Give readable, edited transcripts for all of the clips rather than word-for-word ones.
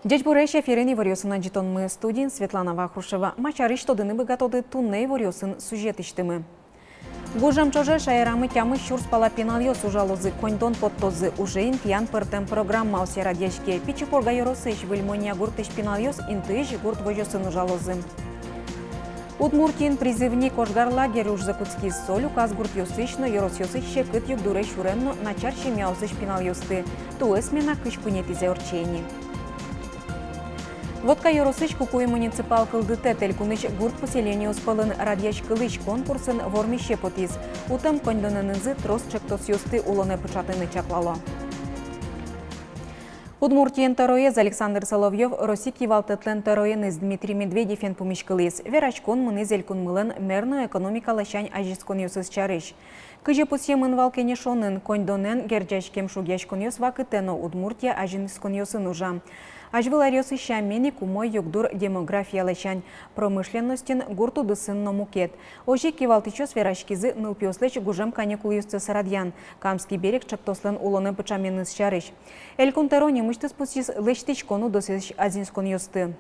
Дядь Буреща ферени варьосын анжитон мы студин Светлана Вахрушева. Мачары что дыны богатоды тунней варьосын сюжет иштимы. Гужам чоже шайрамы тямы щурс пала пенальос ужалозы коньдон подтозы уже интиян пыртем программа ося радьячке. Пичи порга yorosыш вильмония гуртыш пенальос интыш гурт вожосын ужалозы. Удмуртин призывник ошгарлагер уж закутский соль указ гурт йосышно yorosьосыш шекыт югдуреш уренно начарчи мяусыш пенальосты. Туэсмена кышкунетизе орчени. Водка yorosыш кукуй муниципал кылдыте телькуныш гурт поселению спалын радьяч кылыш конкурсын вормище потис. Утым кондонынызы трос чектосьосты улоне пычатыны чаклало. Удмуртиен тароез Александр Соловьев Росики валтетлен тароеныз Дмитрий Медведевен пумишкылыз. Верачкон мыныз элькун мылын мерну экономика лащань ажискон юсыз чарыш. Кыжы пусемын валкенешонын кондонен герджачкем шугячкон юс вакытено Удмуртия ажинскон юсын ужа. Ажвыларёсы щамени кумой югдур демография лащань промышленностин гурту дысын номукет. Ожи кивалтычос верашкизы нылпиослыч гужем каникул юсты сарадьян. Камский берег чактослен улоны пычаменыз чарыш. Элькун тарони мыштыс пусис лыштыч кону досыш азинскон юсты.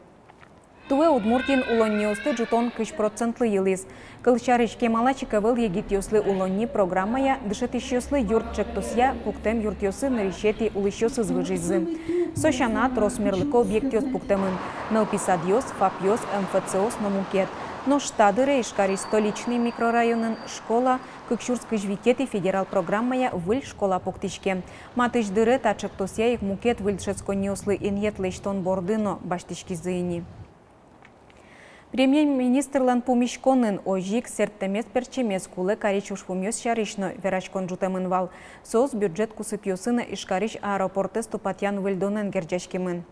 Туэ Удмуртин улонни юсты жутон кыш процентлы йылыз. Кылчарыш кемалачика выл егит юслы улонни программая дышетыш юслы юрт чектосья пуктем юрт юсы нарищети улыщосы звыжизы. Сошанат росмерлыко объектиос пуктемын. Нылписадьос, фапьос, МФЦОс номукет. Но штадыры ишкари столичный микрорайонын школа кыкшурскый жвикети федерал программая выль школа пуктичке. Матыш дыры тачектосья их мукет выльшецкон юслы иньетлештон бордыно баштички зыйни. Премьер-министрлан помещконын ожик сертемес перчемес кулы каричуш пумьёс шаришно верачкон жутемын вал. Соз бюджет кусыпьёсына ишкариш аэропорты ступатьян выльдонен герджашкемын.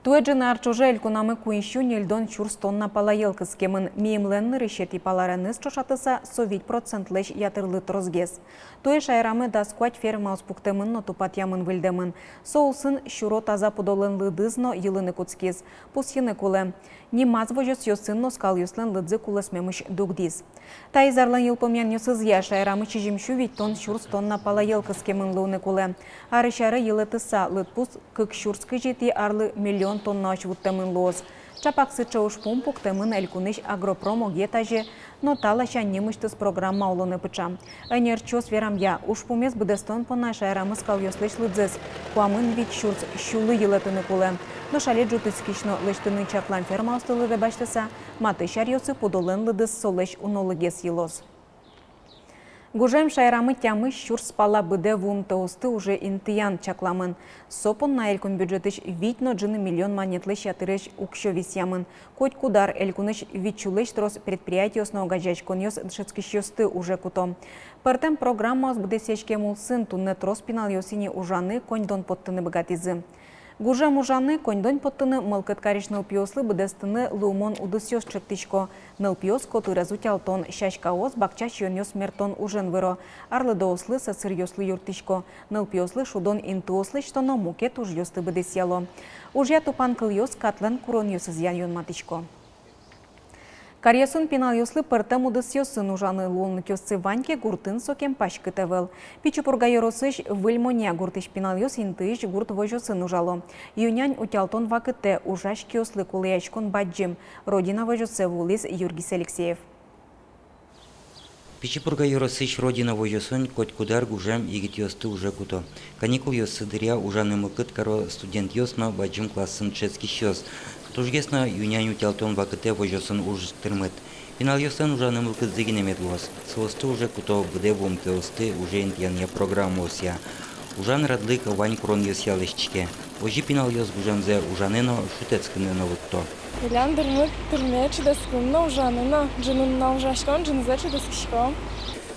Туэджина арчуже элькунамы куинщу нельдон чурс тонна палайылкыз кемын миемленны решети паларыныз чошатыса совить процент леш ятырлы трозгез. Туэш айрамы даскуать ферма успуктемын но тупатьямын выльдемын. Соусын щуро таза подолын лыдызно йылыны куцкез. Пусьыны куле. Нимаз вожос йосын носкал юслен лыдзы кулес мемыш дугдиз. Тайзарлан йылпомян йосыз яш айрамы чижимшу вить тон чурс тонна палайылкыз кемын луны куле. Арышары йылы тыса лыдпус кык щурскы жети арлы миллион тонна очвуттемын лоз. Чапаксы чауш пумпук темын элькуныш агропромо гетаже, но талаща немыштыз программа улоны пыча. Энерчос верам я, уж пумес быдестон понаш айрамы скал йослыш лыдзыз. Куамын вит щурц щулы йылытыны куле. Но шалет жутыцкишно лыштыны чаклан ферма устылы де баштыса, маты шарьосы подолын лыдыз солеш унолыгес йылоз. Гужем шайрамы тямы щурс пала быде вум тоусты уже интиян чакламын. Сопон на элькун бюджетыш витно джины миллион монетлыш ятырыш укшо висямын. Коть кудар элькуныш витчулыш трос предприятиосно гажачкон йос дшецкищосты уже кутом. Пертем программа с быде сечке мулсын тунне трос пинал йосини ужаны коньдон поттыны богатизы. Гужем ужаны коньдон поттыны мылкыт кариш нылпиослы быдестыны лумон удысьос чектичко. Нылпиос коты резутялтон шашкаос бакчаш йоньос мертон ужен выро. Арлы доуслы сацирьослы юртичко. Нылпиослы шудон интуослы штоно мукет уж йосты быдесьяло. Ужя тупан кыльос катлен курон йосызян йон матичко. Карьясын пинал йослы пыртым удысьосын ужаны лулны кёсцы ваньке гуртын сокем пашкытывыл. Пичупурга yorosыш выльмоня гуртыш пинал йос интыш гурт вожосын ужало. Юнянь утялтон вакыте ужаш кёслы кулыячкон баджим. Родина вожосы вулис Юргис Алексеев. Пичипурга yorosыш родина вожосын коть кудар гужем игит йосты уже куто. Каникул йосы дыря ужаны мыкыт каро студент йосно баджим классын чецки щос. Тужгесно юнянь утялтон вакыте вожосын уж тырмыт. Пинал йосын ужаны мылкыт зыгинемет лос. Сылысты уже куто быде вум теосты уже интияния программа ося. Ужан радлык вань крон йос ялышчике. Ожи пинал йос гужемзе ужанено шутецкыны новытто. Илян дырмыт тырме чудескынно ужанено джинынна ужашкон джинзе чудескишко.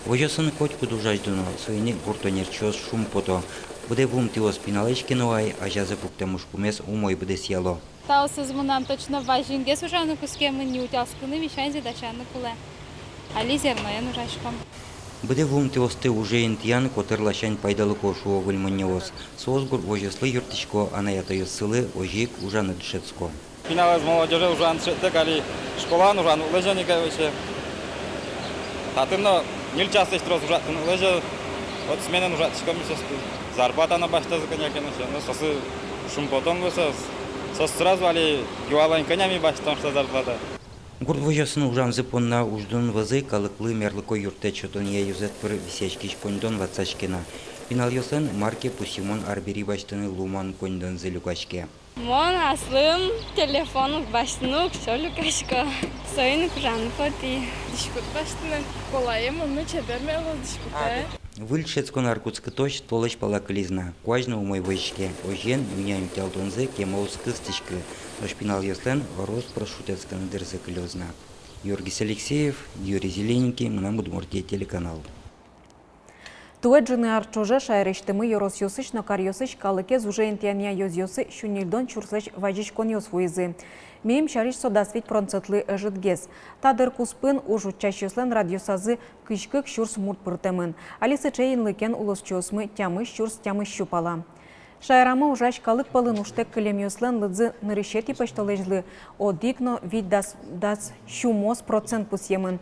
Вожосын коть кудужаждуно соини гуртонерчос шум пото. Быде вум теос пиналышкиновай, а жазы пуктемуш кумес умой быде сьяло. Таусыз мынам точно важингес ужаны кускемы не утяскыны вещань задачаны куле. Али зерноян ужашком. Быде вум теосты уже интиян котырлашань пайдалы кошуо выльмоньос. Соозгур вожослы юртичко анаята йосылы ожик ужаны дшецко. Пинал из молодежи ужан текали школан ужан лежаника вообще. Татыно нильчастый строс ужатын лежа. Вот сменен ужатчиком сейчас. Зарплата на башта за коньяки, но сосы Шум потом сразу али юалайн конями баштан что зарплата. Гурт вожасын ужанзы понна уждун вазы калыклы мерлыко юрте чотон я юзет пыр висячкич пондон вацачкина. Пинал йосын марке пусимон арбери баштаны луман кондон зелюкачке. Мон аслым телефон баштанук шолюкашка. Союн кужан фати. Дишкут баштаны. Колайым, мы чебермело дишкуте. Выльшецкон аркутскый точ толыч палакализна. Куажна умой войчке. Ожен юняем тялтонзы кемоус кыстычкы. Ошпинал йослен ворос прошутецкан дырзы клёзна. Георгий Алексеев, Юрий Зелененький, Мнамудмуртия телеканал. Туэджины арчоже шайрештымы йорос йосыч нокар йосыч калыке зуже интияния йоз йосы шунильдон чурсыч вajich кон йос вуизы. Меем шариш содасвить пронцетлы эжитгез. Тадыр куспын ужу чаш йослен радиосазы кычкык шурс мурт пыртемын. Алисы чейн лыкен улос чосмы тямыш чурс тямыш щупала. Шайрамы ужач калык палын уштек кылем йослен лыдзы нырышети пешталежлы. Одикно вид дас щумос процент пусемын.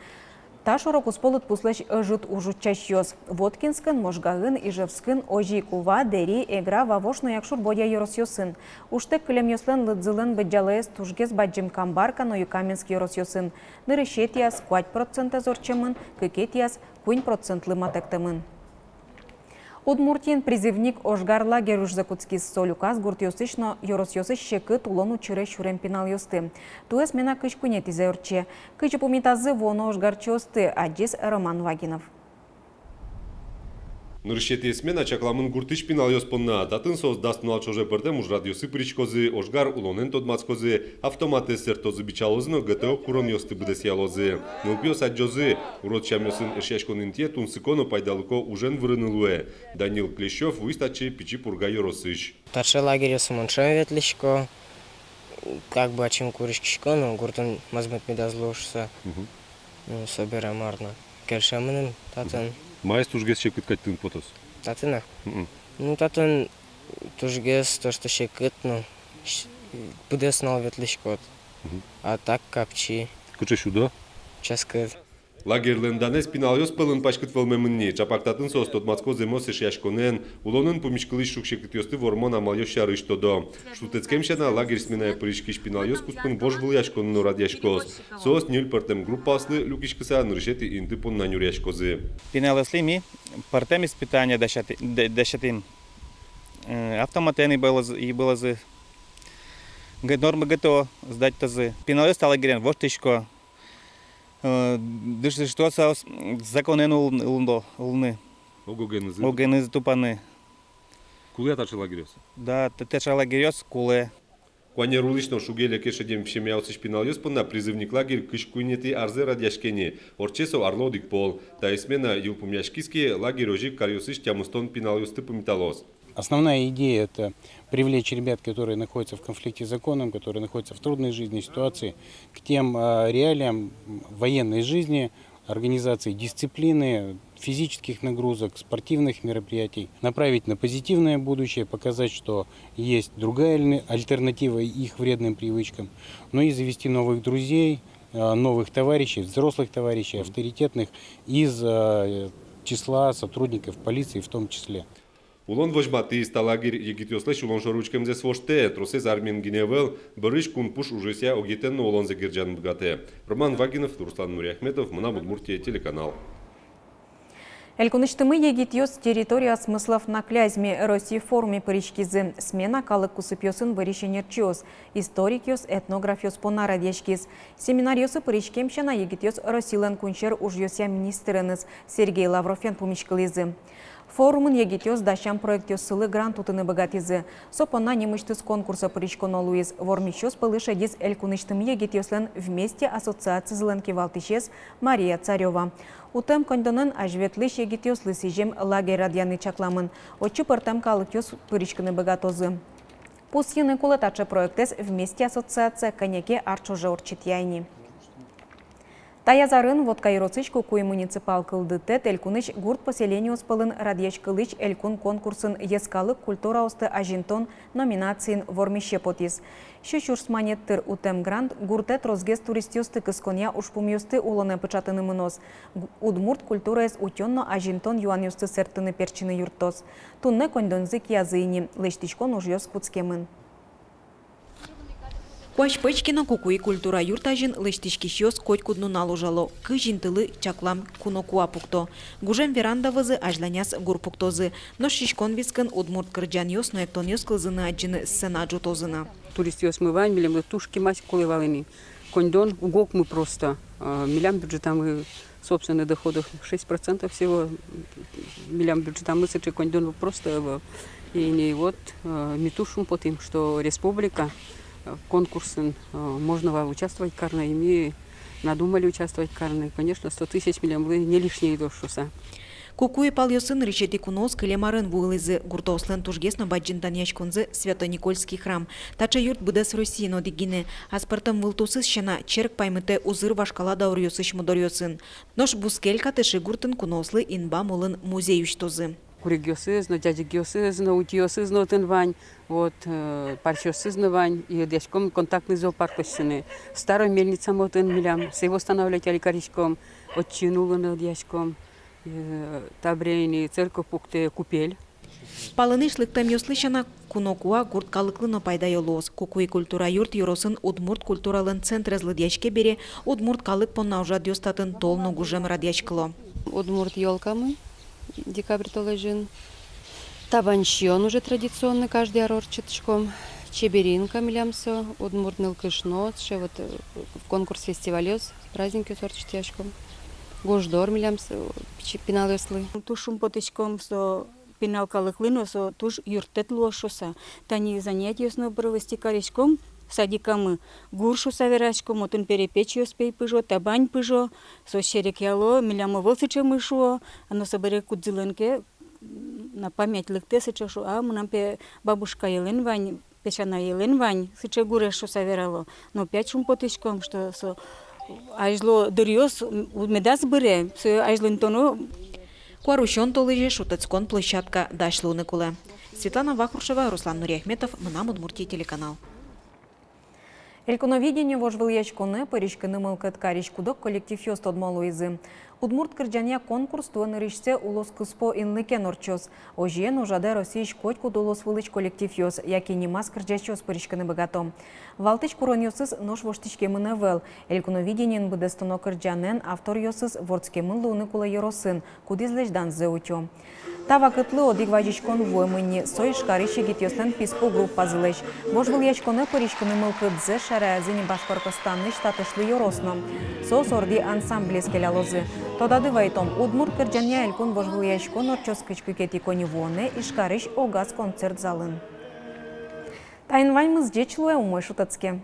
Ташоро кусполыт пуслэч ыжыт ужут чаш йос. Воткинскын, Можгагын, Ижевскын, Ожи кува, Дери, Эгра, Вавошно якшур бодя йорос йосын. Уштек кылем йослен лыдзылын бэджалэс тужгез баджим камбарка, но юкаменск йорос йосын. Нырышетияс 5% зорчемын, кыкетияс 1% лыматектемын. Удмуртин призывник Ожгар лагерюш закутскис солюкас гурт йосычно йорос йосыч шекы тулону чыре шурен пинал йосты. Туэс мена кыч кунет изеорче. Кычы пумитазы воно Ожгар чосты, аджис Роман Вагинов. Ныршети есмен ачакламын гуртыч пинал йоспонна. Татын соз дастнуал чоже пырдем уж радиосы причкозы, Ожгар улонен тодмацкозы, автоматы сертозы бичалозыно ГТО курон йосты быдес ялозы. Нылпиос аджозы, уродчам йосын эршяшкон инте тунсыконо пайдалыко ужен вырынылуэ. Данил Клещев выстачи пичи пурга йоросыч. Тарше лагерь йосымон шем ветличко, как бы очим куришкишко, но гуртон мазмет медазлошса, соберем арна. Кершамынын татын. Майс тужгес шекыт каттын потос. Татына? Ну, татын тужгес, то, что шекыт, ну, быдес нал ветличкот. А так капчи. Кычы сюда? Часкыт. Лагерлен данес пинал йос пылын пачкыт вылмемынни. Чапактатын соз тодмацкозы мос эршяшконен, улонын пумишкылыш шук шекыт йосты вормон амал йос шарыш тодо. Шутецкемшена лагерь сменая прышкиш пинал йос куспын бош был яшконын орад яшкоз. Соз нюль партем группаслы люкишкыса нырышети инты пон нанюр яшкозы. Пинал слими партем испытания дашатим. Автоматены было за нормы ГТО сдать тазы. Пинал стал лагерен воштычко. Дышь ситуация законен улны. Огенезы тупаны. Куле тачы лагерёс? Да, тача лагерёс куле. Куане рулично шугеле кешедем пшемяусы шпинал йос понна призывник лагерь кышкуйнети арзе радяшкени. Орчесов арлодик пол. Та измена юлпумяшкиски лагерь ожик карьосыш тямустон пинал йос тыпу металлос. Основная идея – это привлечь ребят, которые находятся в конфликте с законом, которые находятся в трудной жизненной ситуации, к тем реалиям военной жизни, организации дисциплины, физических нагрузок, спортивных мероприятий, направить на позитивное будущее, показать, что есть другая альтернатива их вредным привычкам, но и завести новых друзей, новых товарищей, взрослых товарищей, авторитетных из числа сотрудников полиции в том числе. Улон вожматы из лагерь егитёслэш улон шоручкем зе своште, тросез армин гиневел, барыш кун пуш ужеся огитенно улон зе гирджан бгате. Роман Вагинов, Руслан Нуриахметов, Мнамудмуртия телеканал. Элькуныштымы егитёс территория смыслов на клязьме России форуме паричкизы. Смена калык кусыпёсын вырещенерчиос. Историкиос, этнографиос понарадешкиз. Семинариосы паричкемщена егитёс Россилен кунчер ужьёся министреныз Сергей Лавровен пумичкализы. Форумын егитёс дащам проектёс сылы грант утыны богатизы. Сопона немыштыз конкурса паричкон олуиз. Вормищёс пылышадиз элькуныштым егитёслен вместе ассоциации зыленки валтышез Мария Царева. Утем кондонын ажветлыш егитёс лысижем лагерь радияны чакламын. Очы пыртам калыкёс паричканы богатозы. Пусьыны кулатача проектес вместе ассоциация коньяке арчуже орчит яйни. Таязарын водка ироцычку куй муниципал кылдыте элькуныч гурт поселению спылын радьяч кылыч элькун конкурсын ескалык культура осты ажинтон номинацийн вормище потис. Щучурсманеттыр утем грант гуртет розгез туристюсты кысконя ушпумюсты улоне пычатыны мынос. Удмурт культура эс утённо ажинтон юанюсты сертыны перчины юртос. Тунне кондонзык языйни, лештичкон ужьёс куцкемын. Куаш Печкина кукуи культура юртажин лыштишки щёс коть кудну налужало. Кыжин тылы чаклам кунокуа пукто. Гужем веранда вызы ажланяс гурпуктозы. Но шишкон вискын удмурт кырджан ёс, но эктон ёс кылзыны аджины сцена джутозына. Турист ёс мы вань, милям тушки мать колывалыни. Кондон угок мы просто. Милям бюджета мы собственных доходов 6% всего. Милям бюджета мы сычи кондон просто. И не вот митушум по тем, что республика конкурсы можно участвовать карно, и мы надумали участвовать карно. Конечно, 100 тысяч миллион не лишние дошуса. Кукуи пал ёсын речети кунос кылемарын вуылызы гуртослен тужгесно баджинтан яшконзы Свято-Никольский храм. Тача юрт будес России но дигине. Аспартам вылтусыз шена черк паймыте узыр вашкала даур ёсыш мудор ёсын. Нош бускелька тыши гуртын кунослы инба молын музей уштозы. Куригиосызно, дядягиосызно, утиосызно тынвань, вот, парчосызно вань, и дядьком контактный зоопарк осины. Старой мельница мотын милям, с его становлять коричком, отчинула над дядьком, табрейни, церковь пукте купель. Палыныш лыктам ёслышана кунокуа гурт калыклыно пайда ёлоз. Кукуи культура юрт юросын удмурт культуралын центр злыдячке бере, удмурт калык поннаужат ёстатын толно гужем радячкыло. Удмурт ёлкамы. Декабрь толожин. Табанщион уже традиционный, каждый орорчаточком. Чеберинка милямсо, удмурт нылкышно, вот в конкурс фестивалёс, праздники сорчатяшком. Гождор милямсо, пиналёслы. Тушум потычком со пиналкалыклыно со туш юртет лошоса. Тани занятия сно провести коричком. Садикамы гуршу саверачком, отын перепечью спей пыжо, табань пыжо, со щерек яло, милямы волсыче мышуо, оно собере кудзыленке, на память лыкте сыче шу, а мынам пе бабушка елен вань, печана елен вань, сыче гурешу саверало, но 5 шум потычком, что со ажло дырьёс, медас быре, со ажлын тону. Куарущон толыже шутецкон площадка дашлу Николе. Светлана Вахрушева, Руслан Нуриахметов, Мынам Удмуртия телеканал. Эльконовидение вожвыл ячконе паричканы мылкат каричкудок коллектив ёст одмалуизы. Удмурт кырджания конкурс туан ришсе улос кыспо инлыкен орчос. Ожиен ужаде Россииш котьку долос вылыч коллектив ёс, яки немас кырджачос паричканы богатом. Валтыч курон ёсыз нож воштичке мыневел. Эльконовидениен быдестоно кырджанен автор ёсыз вордске мынлы уникула ёросын, кудизлеждан зеутё. Тава кытлы одик вадичкон воймыни, сой шкаричи гитёстен писпо группа зылыч. Вожвыл ячконе паричканы мылкыт зе шаразыни Башкортостанны штатышлы ёросно. Сос орди ансамбле скелялозы. Тода дывайтом удмурт кырджания элькон вожвыл ячкон орчос кычкыкети коневоне и шкарич огаз концерт залын. Тайнваймыз дечлуэ умой шутацке.